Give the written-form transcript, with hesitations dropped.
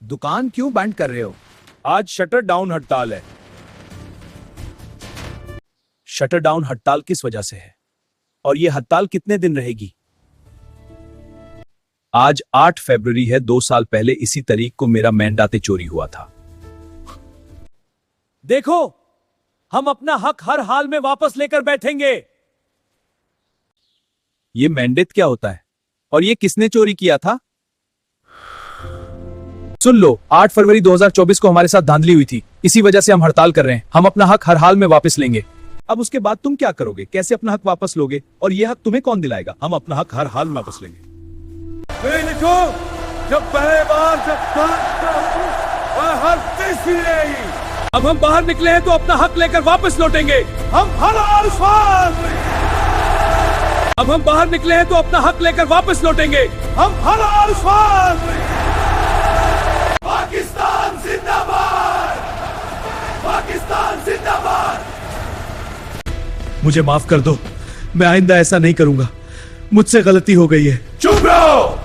दुकान क्यों बंद कर रहे हो? आज शटर डाउन हड़ताल है। शटर डाउन हड़ताल किस वजह से है और ये हड़ताल कितने दिन रहेगी? आज 8 फरवरी है। 2 साल पहले इसी तारीख को मेरा मैंडाते चोरी हुआ था। देखो, हम अपना हक हर हाल में वापस लेकर बैठेंगे। ये मैंडेट क्या होता है और ये किसने चोरी किया था? सुन लो, 8 फरवरी 2024 को हमारे साथ धांधली हुई थी, इसी वजह से हम हड़ताल कर रहे हैं। हम अपना हक हर हाल में वापस लेंगे। अब उसके बाद तुम क्या करोगे? कैसे अपना हक वापस लोगे और ये हक तुम्हें कौन दिलाएगा? हम अपना हक हर हाल में वापस लेंगे। जब पहले बार अब हम बाहर निकले हैं तो अपना हक लेकर वापस लौटेंगे। हम हर हाल अब हम बाहर निकले हैं तो अपना हक लेकर वापस लौटेंगे। हम हर हाल पाकिस्तान जिंदाबाद! पाकिस्तान जिंदाबाद! मुझे माफ कर दो, मैं आइंदा ऐसा नहीं करूंगा। मुझसे गलती हो गई है। चुप रहो।